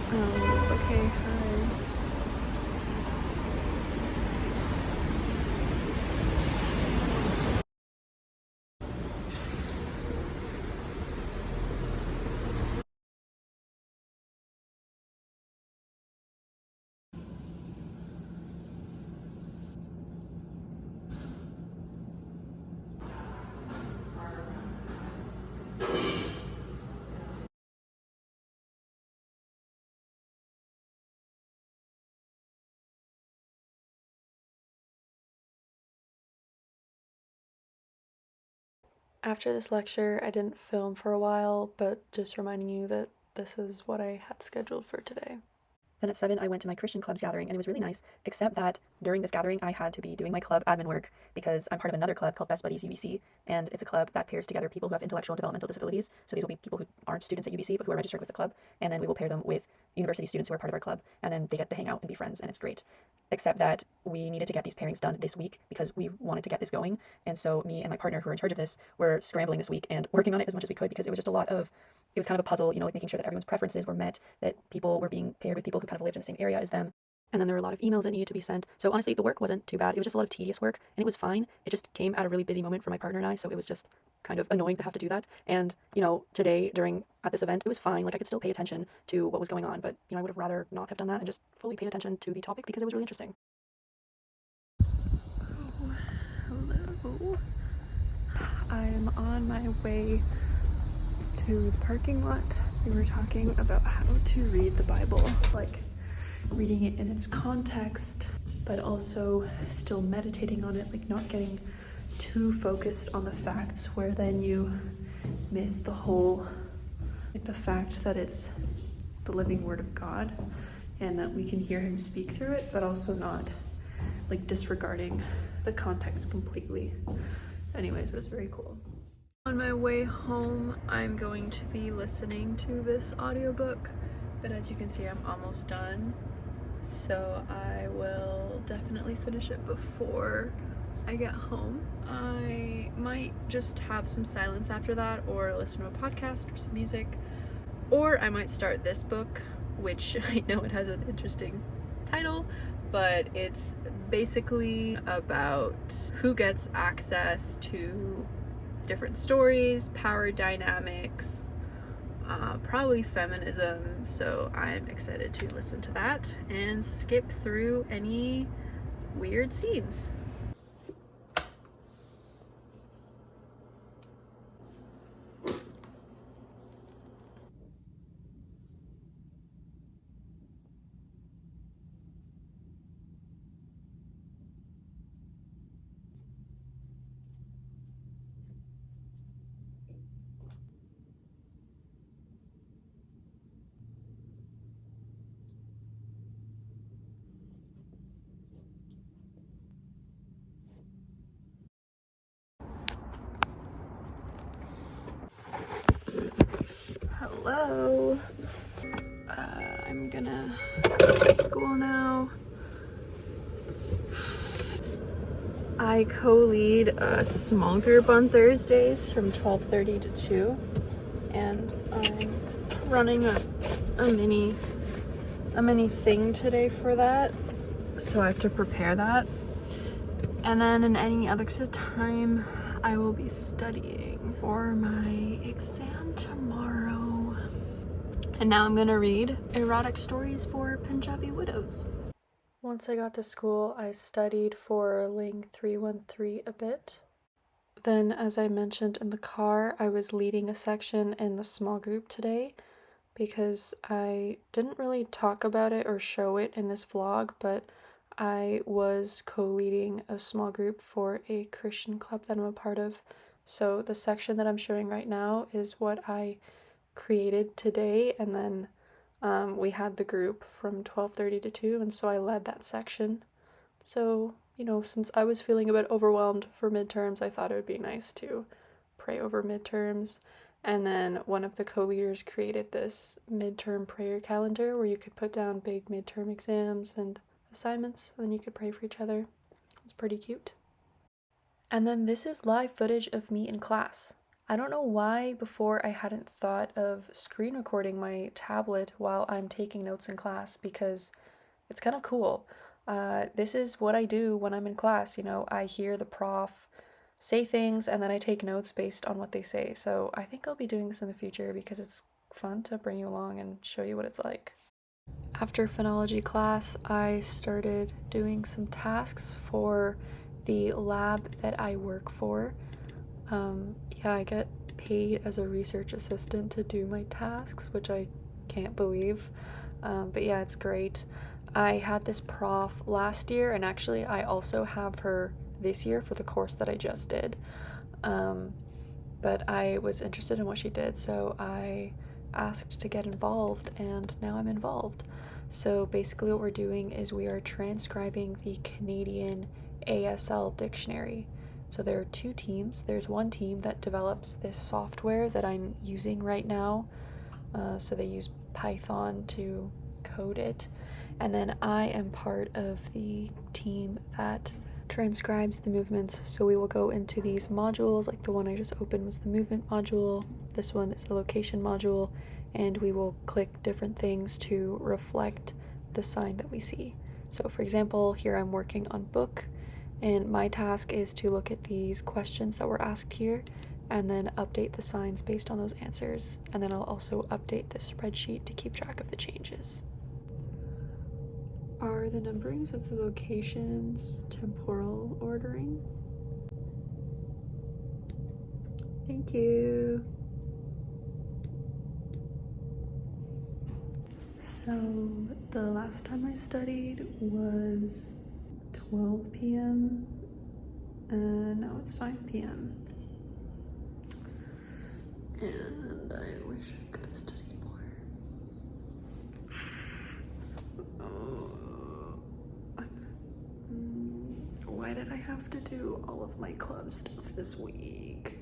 Okay, hi. After this lecture, I didn't film for a while, but just reminding you that this is what I had scheduled for today. Then at 7, I went to my Christian club's gathering, and it was really nice, except that during this gathering, I had to be doing my club admin work because I'm part of another club called Best Buddies UBC, and it's a club that pairs together people who have intellectual and developmental disabilities. So these will be people who aren't students at UBC, but who are registered with the club, and then we will pair them with university students who are part of our club, and then they get to hang out and be friends, and it's great. Except that we needed to get these pairings done this week because we wanted to get this going, and so me and my partner who are in charge of this were scrambling this week and working on it as much as we could because it was just a lot of it was kind of a puzzle, like making sure that everyone's preferences were met, that people were being paired with people who kind of lived in the same area as them. And then there were a lot of emails that needed to be sent. So honestly, the work wasn't too bad. It was just a lot of tedious work, and it was fine. It just came at a really busy moment for my partner and I, so it was just kind of annoying to have to do that. And, today at this event, it was fine. Like I could still pay attention to what was going on, but, I would have rather not have done that and just fully paid attention to the topic because it was really interesting. Oh, hello. I'm on my way to the parking lot. We were talking about how to read the Bible, like reading it in its context, but also still meditating on it, like not getting too focused on the facts where then you miss the whole, like the fact that it's the living word of God and that we can hear him speak through it, but also not like disregarding the context completely. Anyways, it was very cool. On my way home, I'm going to be listening to this audiobook, but as you can see, I'm almost done. So I will definitely finish it before I get home. I might just have some silence after that, or listen to a podcast or some music, or I might start this book, which I know it has an interesting title, but it's basically about who gets access to different stories, power dynamics, probably feminism. So I'm excited to listen to that and skip through any weird scenes. Hello. I'm gonna go to school now. I co-lead a small group on Thursdays from 12:30 to 2, and I'm running a mini thing today for that, so I have to prepare that. And then in any other time, I will be studying for my exam tomorrow. And now I'm gonna read erotic stories for Punjabi widows. Once I got to school, I studied for Ling 313 a bit. Then, as I mentioned in the car, I was leading a section in the small group today because I didn't really talk about it or show it in this vlog, but I was co-leading a small group for a Christian club that I'm a part of. So the section that I'm showing right now is what I created today, and then we had the group from 12:30 to 2, and so I led that section. So, since I was feeling a bit overwhelmed for midterms, I thought it would be nice to pray over midterms. And then one of the co-leaders created this midterm prayer calendar where you could put down big midterm exams and assignments, and then you could pray for each other. It's pretty cute. And then this is live footage of me in class. I don't know why before I hadn't thought of screen recording my tablet while I'm taking notes in class because it's kind of cool. This is what I do when I'm in class. You know, I hear the prof say things and then I take notes based on what they say. So I think I'll be doing this in the future because it's fun to bring you along and show you what it's like. After phonology class, I started doing some tasks for the lab that I work for. Yeah, I get paid as a research assistant to do my tasks, which I can't believe. But yeah, it's great. I had this prof last year, and actually, I also have her this year for the course that I just did. But I was interested in what she did, so I asked to get involved, and now I'm involved. So basically, what we're doing is we are transcribing the Canadian ASL dictionary. So there are two teams. There's one team that develops this software that I'm using right now. So they use Python to code it. And then I am part of the team that transcribes the movements. So we will go into these modules, like the one I just opened was the movement module. This one is the location module, and we will click different things to reflect the sign that we see. So for example, here I'm working on book, and my task is to look at these questions that were asked here and then update the signs based on those answers. And then I'll also update the spreadsheet to keep track of the changes. Are the numberings of the locations temporal ordering? Thank you. So the last time I studied was 12 p.m. and now it's 5 p.m. And I wish I could have studied more. Why did I have to do all of my club stuff this week?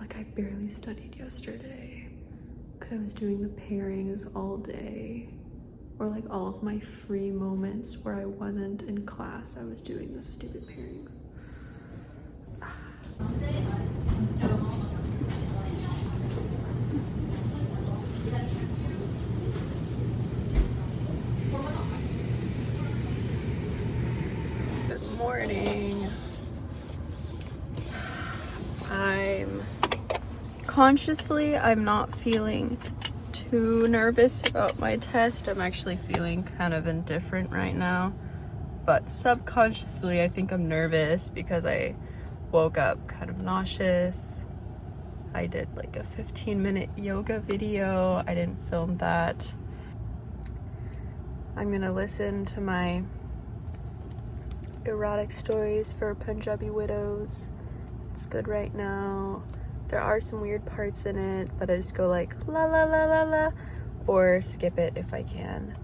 Like, I barely studied yesterday because I was doing the pairings all day, or like all of my free moments where I wasn't in class, I was doing the stupid pairings. Good morning. I'm not feeling too nervous about my test. I'm actually feeling kind of indifferent right now, but subconsciously I think I'm nervous because I woke up kind of nauseous. I did like a 15-minute yoga video. I didn't film that. I'm gonna listen to my erotic stories for Punjabi widows. It's good right now. There are some weird parts in it, but I just go like la la la la la, or skip it if I can.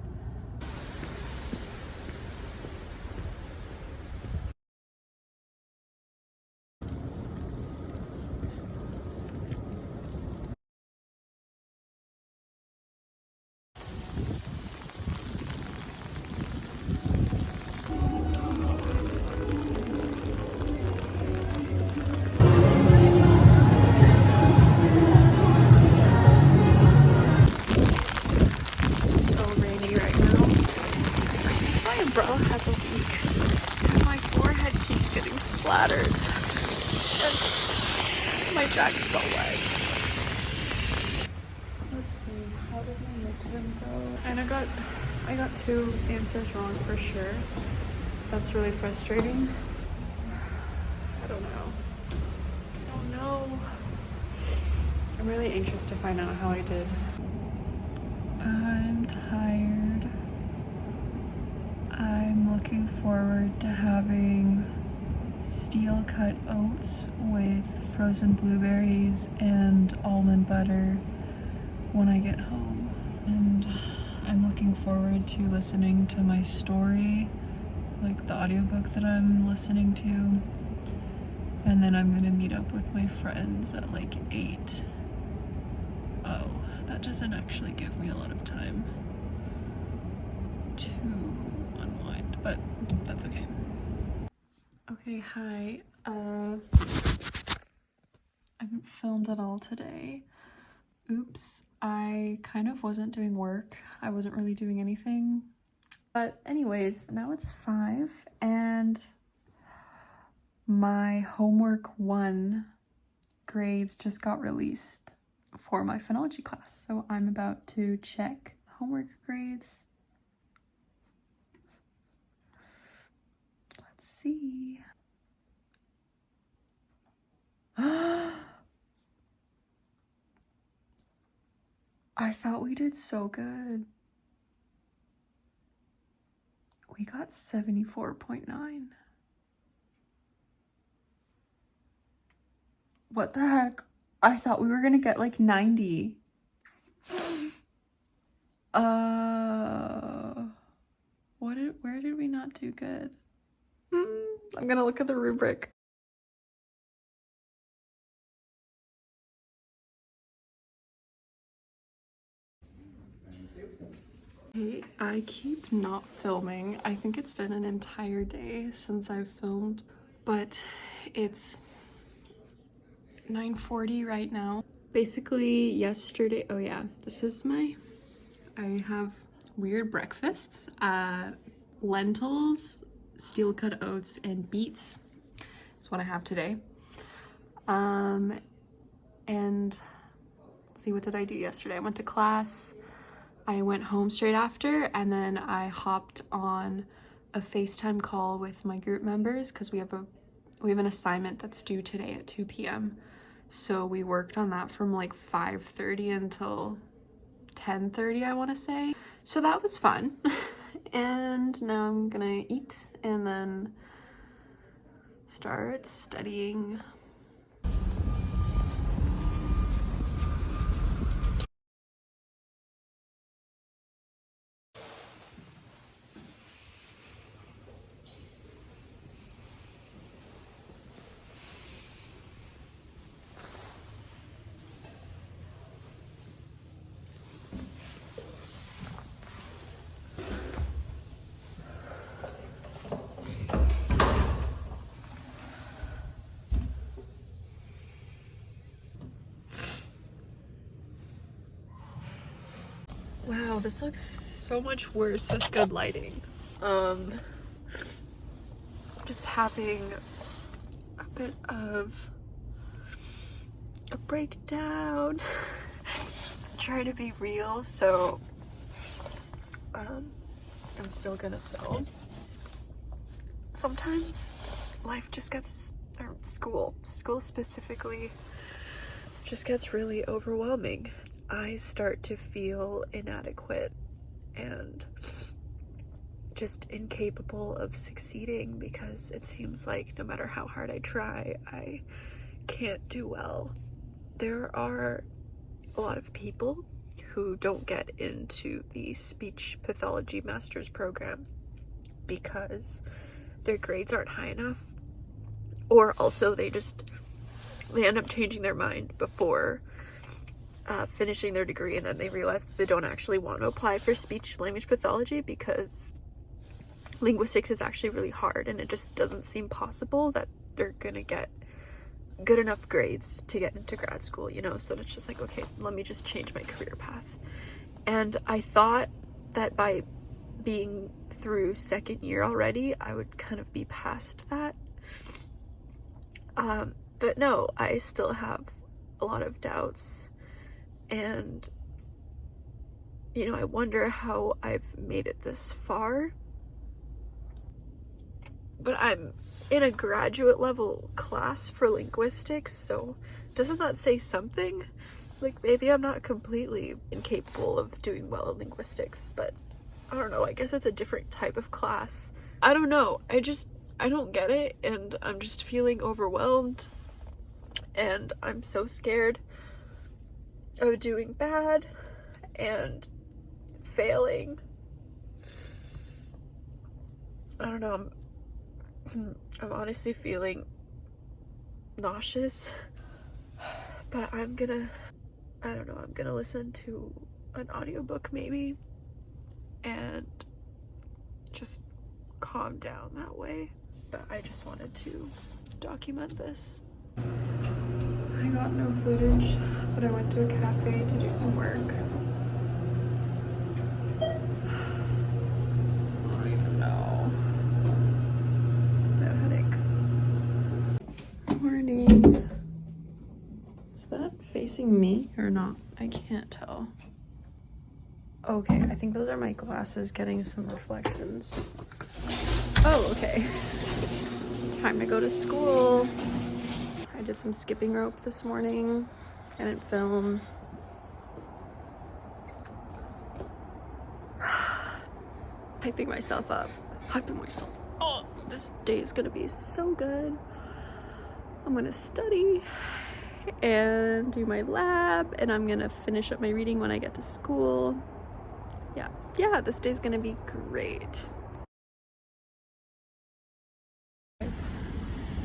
Umbrella has a leak because my forehead keeps getting splattered and my jacket's all wet. Let's see, how did my midterm go? And I got 2 answers wrong for sure. That's really frustrating. I don't know. I'm really anxious to find out how I did. I'm tired. I'm looking forward to having steel cut oats with frozen blueberries and almond butter when I get home. And I'm looking forward to listening to my story, like the audiobook that I'm listening to. And then I'm gonna meet up with my friends at like 8. Oh, that doesn't actually give me a lot of time to unwind, but that's okay. Okay, hi. I haven't filmed at all today. Oops, I kind of wasn't doing work. I wasn't really doing anything. But anyways, now it's 5 and my homework 1 grades just got released for my phonology class. So I'm about to check homework grades. Let's see. I thought we did so good. We got 74.9. What the heck? I thought we were gonna get like 90. Where did we not do good? I'm gonna look at the rubric. Hey, I keep not filming. I think it's been an entire day since I've filmed, but it's 9:40 right now. Basically, yesterday, oh yeah, this is I have weird breakfasts. Lentils, steel cut oats, and beets is what I have today. And let's see, what did I do yesterday? I went to class. I went home straight after, and then I hopped on a FaceTime call with my group members because we have an assignment that's due today at 2 p.m. So we worked on that from like 5:30 until 10:30, I want to say. So that was fun. And now I'm gonna eat and then start studying. Wow, this looks so much worse with good lighting. Just having a bit of a breakdown. Try to be real, so I'm still gonna film. Sometimes life just gets, or school specifically, just gets really overwhelming. I start to feel inadequate and just incapable of succeeding because it seems like no matter how hard I try, I can't do well. There are a lot of people who don't get into the speech pathology master's program because their grades aren't high enough, or also they end up changing their mind before finishing their degree, and then they realize that they don't actually want to apply for speech language pathology because linguistics is actually really hard, and it just doesn't seem possible that they're gonna get good enough grades to get into grad school, you know? So it's just like, okay, let me just change my career path. And I thought that by being through second year already, I would kind of be past that. But no, I still have a lot of doubts. And, you know, I wonder how I've made it this far. But I'm in a graduate level class for linguistics, so doesn't that say something? Like, maybe I'm not completely incapable of doing well in linguistics, but I don't know, I guess it's a different type of class. I don't know, I don't get it, and I'm just feeling overwhelmed, and I'm so scared of doing bad and failing. I don't know, I'm honestly feeling nauseous, but I'm gonna listen to an audiobook maybe and just calm down that way. But I just wanted to document this. I got no footage, but I went to a cafe to do some work. I don't even know. I have a headache. Morning. Is that facing me or not? I can't tell. Okay, I think those are my glasses getting some reflections. Oh, okay. Time to go to school. I did some skipping rope this morning. I didn't film. Hyping myself up. Oh, this day is gonna be so good. I'm gonna study and do my lab, and I'm gonna finish up my reading when I get to school. Yeah, this day's gonna be great.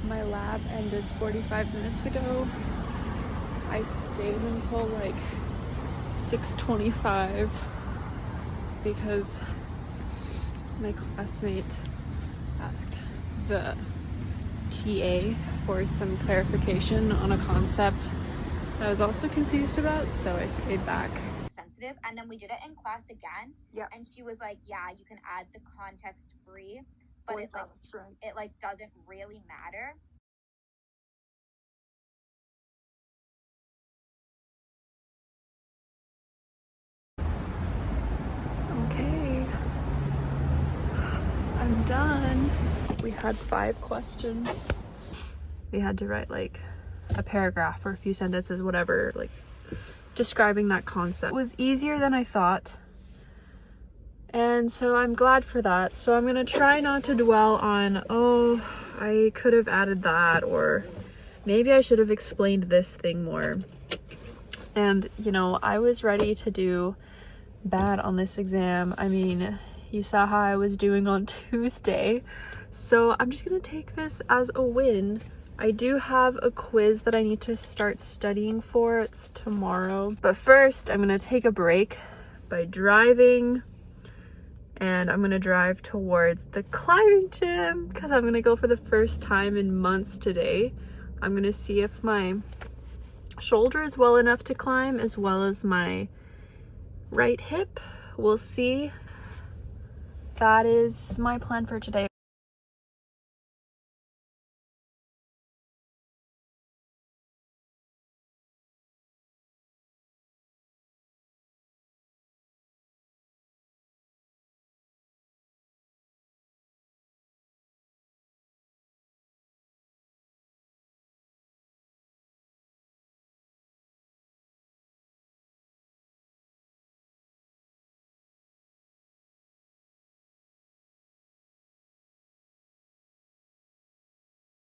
My lab ended 45 minutes ago. I stayed until like 6:25 because my classmate asked the TA for some clarification on a concept that I was also confused about, so I stayed back. Sensitive, and then we did it in class again. Yeah. And she was like, yeah, you can add the context free, but it's like it like doesn't really matter. Okay, I'm done. We had 5 questions. We had to write like a paragraph or a few sentences, whatever, like describing that concept. It was easier than I thought, and so I'm glad for that. So I'm gonna try not to dwell on, oh, I could have added that, or maybe I should have explained this thing more. And you know, I was ready to do bad on this exam. I mean, you saw how I was doing on Tuesday, so I'm just gonna take this as a win. I do have a quiz that I need to start studying for. It's tomorrow, but first I'm gonna take a break by driving, and I'm gonna drive towards the climbing gym because I'm gonna go for the first time in months today. I'm gonna see if my shoulder is well enough to climb, as well as my right hip. We'll see. That is my plan for today.